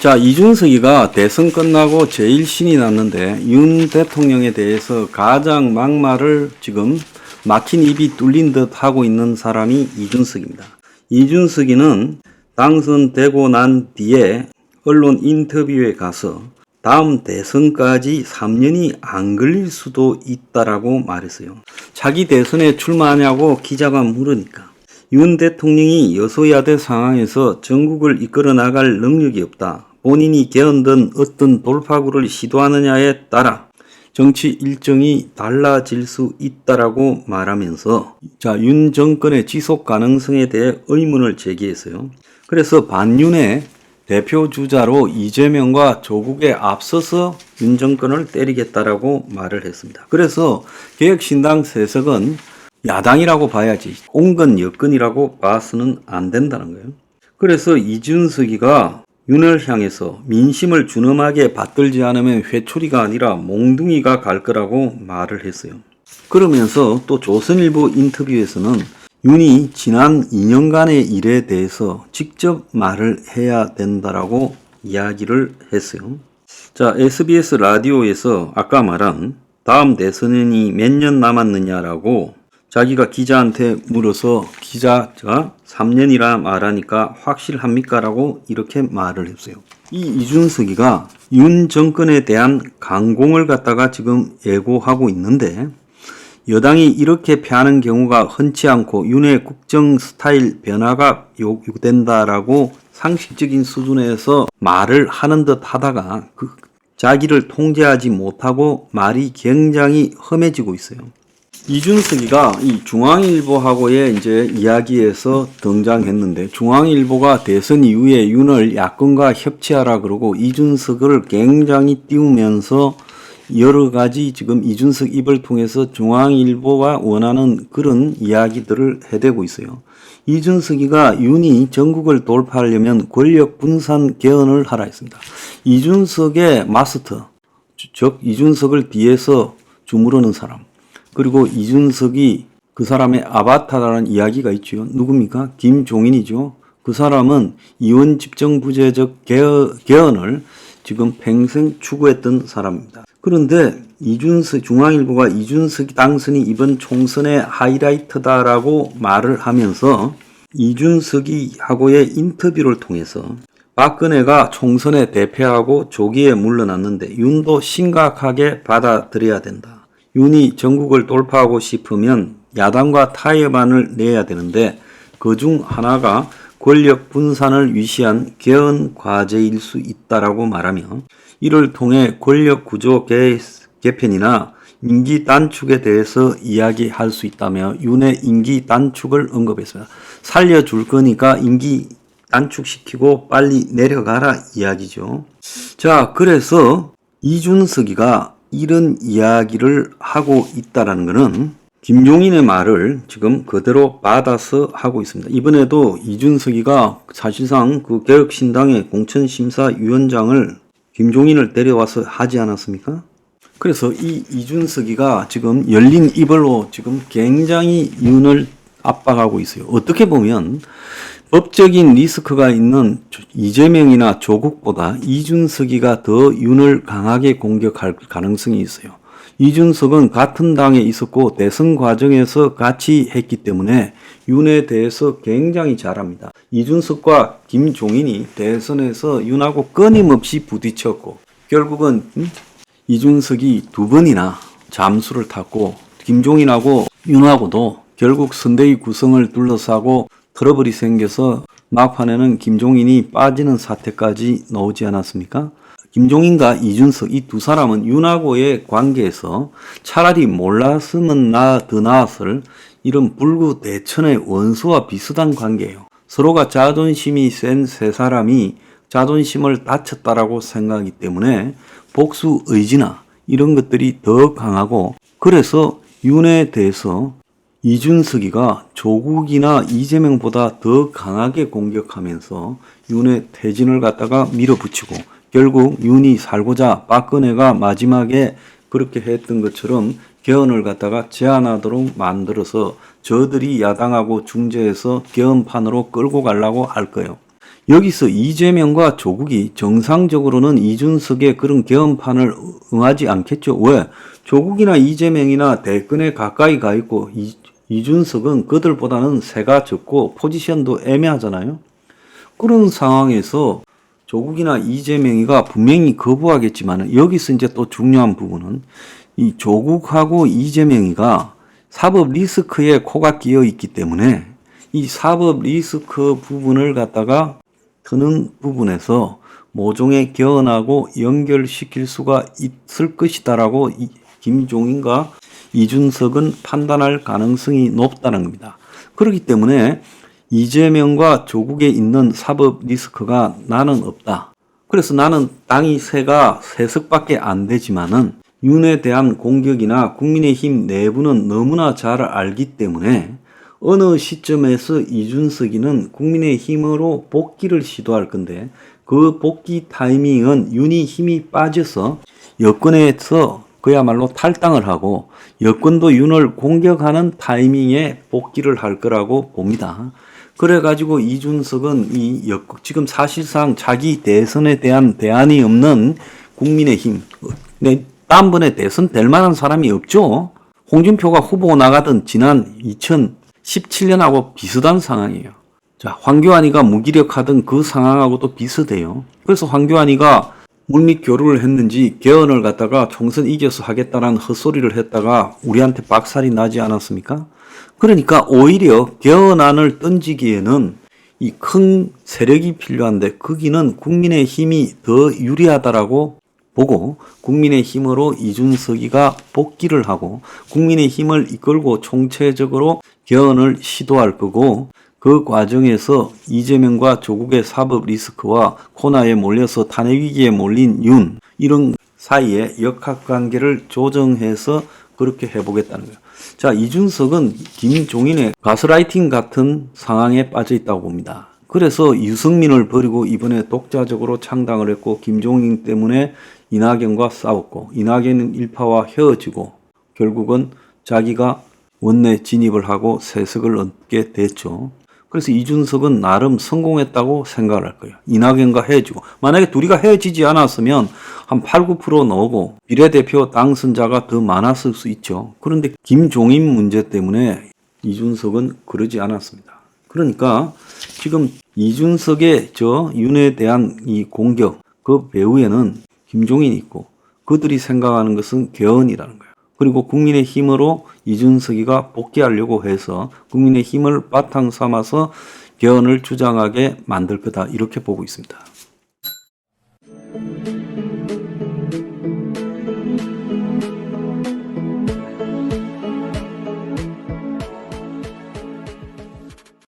자, 이준석이가 대선 끝나고 제일 신이 났는데 윤 대통령에 대해서 가장 막말을 지금 막힌 입이 뚫린 듯 하고 있는 사람이 이준석입니다. 이준석이는 당선되고 난 뒤에 언론 인터뷰에 가서 다음 대선까지 3년이 안 걸릴 수도 있다라고 말했어요. 자기 대선에 출마하냐고 기자가 물으니까 윤 대통령이 여소야대 상황에서 전국을 이끌어 나갈 능력이 없다. 본인이 개헌든 어떤 돌파구를 시도하느냐에 따라 정치 일정이 달라질 수 있다라고 말하면서 윤 정권의 지속 가능성에 대해 의문을 제기했어요. 그래서 반윤의 대표 주자로 이재명과 조국에 앞서서 윤 정권을 때리겠다라고 말을 했습니다. 그래서 개혁신당 세석은 야당이라고 봐야지 온건 여건이라고 봐서는 안 된다는 거예요. 그래서 이준석이가 윤을 향해서 민심을 준엄하게 받들지 않으면 회초리가 아니라 몽둥이가 갈 거라고 말을 했어요. 그러면서 또 조선일보 인터뷰에서는 윤이 지난 2년간의 일에 대해서 직접 말을 해야 된다라고 이야기를 했어요. 자, SBS 라디오에서 아까 말한 다음 대선이 몇 년 남았느냐라고 자기가 기자한테 물어서 기자가 3년이라 말하니까 확실합니까? 라고 이렇게 말을 했어요. 이 이준석이가 윤 정권에 대한 강공을 갖다가 지금 예고하고 있는데 여당이 이렇게 패하는 경우가 흔치 않고 윤의 국정 스타일 변화가 요구된다라고 상식적인 수준에서 말을 하는 듯 하다가 자기를 통제하지 못하고 말이 굉장히 험해지고 있어요. 이준석이가 이 중앙일보하고의 이제 이야기에서 등장했는데 중앙일보가 대선 이후에 윤을 야권과 협치하라 그러고 이준석을 굉장히 띄우면서 여러 가지 지금 이준석 입을 통해서 중앙일보가 원하는 그런 이야기들을 해대고 있어요. 이준석이가 윤이 전국을 돌파하려면 권력 분산 개헌을 하라 했습니다. 이준석의 마스터, 즉 이준석을 뒤에서 주무르는 사람, 그리고 이준석이 그 사람의 아바타라는 이야기가 있죠. 누굽니까? 김종인이죠. 그 사람은 이원 집정부제적 개헌을 지금 평생 추구했던 사람입니다. 그런데 중앙일보가 이준석이 당선이 이번 총선의 하이라이트다라고 말을 하면서 이준석이 하고의 인터뷰를 통해서 박근혜가 총선에 대패하고 조기에 물러났는데 윤도 심각하게 받아들여야 된다. 윤이 전국을 돌파하고 싶으면 야당과 타협안을 내야 되는데 그중 하나가 권력 분산을 위시한 개헌 과제일 수 있다라고 말하며 이를 통해 권력 구조 개편이나 임기 단축에 대해서 이야기할 수 있다며 윤의 임기 단축을 언급했습니다. 살려줄 거니까 임기 단축시키고 빨리 내려가라 이야기죠. 자, 그래서 이준석이가 이런 이야기를 하고 있다라는 것은 김종인의 말을 지금 그대로 받아서 하고 있습니다. 이번에도 이준석이가 사실상 그 개혁신당의 공천심사위원장을 김종인을 데려와서 하지 않았습니까? 그래서 이 이준석이가 지금 열린 입으로 지금 굉장히 윤을 압박하고 있어요. 어떻게 보면 법적인 리스크가 있는 이재명이나 조국보다 이준석이가 더 윤을 강하게 공격할 가능성이 있어요. 이준석은 같은 당에 있었고 대선 과정에서 같이 했기 때문에 윤에 대해서 굉장히 잘합니다. 이준석과 김종인이 대선에서 윤하고 끊임없이 부딪혔고 결국은 이준석이 두 번이나 잠수를 탔고 김종인하고 윤하고도 결국 선대위 구성을 둘러싸고 트러블이 생겨서 막판에는 김종인이 빠지는 사태까지 나오지 않았습니까? 김종인과 이준석 이 두 사람은 윤하고의 관계에서 차라리 몰랐으면 더 나았을 이런 불구대천의 원수와 비슷한 관계예요. 서로가 자존심이 센 세 사람이 자존심을 다쳤다라고 생각하기 때문에 복수 의지나 이런 것들이 더 강하고 그래서 윤에 대해서 이준석이가 조국이나 이재명보다 더 강하게 공격하면서 윤의 퇴진을 갖다가 밀어붙이고 결국 윤이 살고자 박근혜가 마지막에 그렇게 했던 것처럼 개헌을 갖다가 제안하도록 만들어서 저들이 야당하고 중재해서 개헌판으로 끌고 가려고 할 거예요. 여기서 이재명과 조국이 정상적으로는 이준석의 그런 개헌판을 응하지 않겠죠. 왜? 조국이나 이재명이나 대권에 가까이 가 있고 이준석은 그들보다는 세가 적고 포지션도 애매하잖아요. 그런 상황에서 조국이나 이재명이가 분명히 거부하겠지만 여기서 이제 또 중요한 부분은 이 조국하고 이재명이가 사법 리스크에 코가 끼어 있기 때문에 이 사법 리스크 부분을 갖다가 드는 부분에서 모종의 개헌하고 연결시킬 수가 있을 것이다라고 김종인과 이준석은 판단할 가능성이 높다는 겁니다. 그렇기 때문에 이재명과 조국에 있는 사법 리스크가 나는 없다. 그래서 나는 당이 세가 3석밖에 안 되지만은 윤에 대한 공격이나 국민의힘 내부는 너무나 잘 알기 때문에 어느 시점에서 이준석이는 국민의힘으로 복귀를 시도할 건데 그 복귀 타이밍은 윤이 힘이 빠져서 여권에서 그야말로 탈당을 하고 여권도 윤을 공격하는 타이밍에 복귀를 할 거라고 봅니다. 그래가지고 이준석은 지금 사실상 자기 대선에 대한 대안이 없는 국민의힘, 다음번에 대선 될 만한 사람이 없죠. 홍준표가 후보 나가던 지난 2017년하고 비슷한 상황이에요. 자, 황교안이가 무기력하던 그 상황하고도 비슷해요. 그래서 황교안이가 물밑 교류를 했는지 개헌을 갖다가 총선 이겨서 하겠다라는 헛소리를 했다가 우리한테 박살이 나지 않았습니까? 그러니까 오히려 개헌안을 던지기에는 이 큰 세력이 필요한데 거기는 국민의힘이 더 유리하다라고 보고 국민의힘으로 이준석이가 복귀를 하고 국민의힘을 이끌고 총체적으로 개헌을 시도할 거고 그 과정에서 이재명과 조국의 사법 리스크와 코너에 몰려서 탄핵 위기에 몰린 윤 이런 사이에 역학관계를 조정해서 그렇게 해보겠다는 거예요. 자, 이준석은 김종인의 가스라이팅 같은 상황에 빠져 있다고 봅니다. 그래서 유승민을 버리고 이번에 독자적으로 창당을 했고 김종인 때문에 이낙연과 싸웠고 이낙연 일파와 헤어지고 결국은 자기가 원내 진입을 하고 세석을 얻게 됐죠. 그래서 이준석은 나름 성공했다고 생각을 할 거예요. 이낙연과 헤어지고 만약에 둘이가 헤어지지 않았으면 한 8, 9% 나오고 비례대표 당선자가 더 많았을 수 있죠. 그런데 김종인 문제 때문에 이준석은 그러지 않았습니다. 그러니까 지금 이준석의 윤에 대한 이 공격 그 배후에는 김종인이 있고 그들이 생각하는 것은 개헌이라는 거예요. 그리고 국민의힘으로 이준석이가 복귀하려고 해서 국민의힘을 바탕 삼아서 개헌을 주장하게 만들 거다 이렇게 보고 있습니다.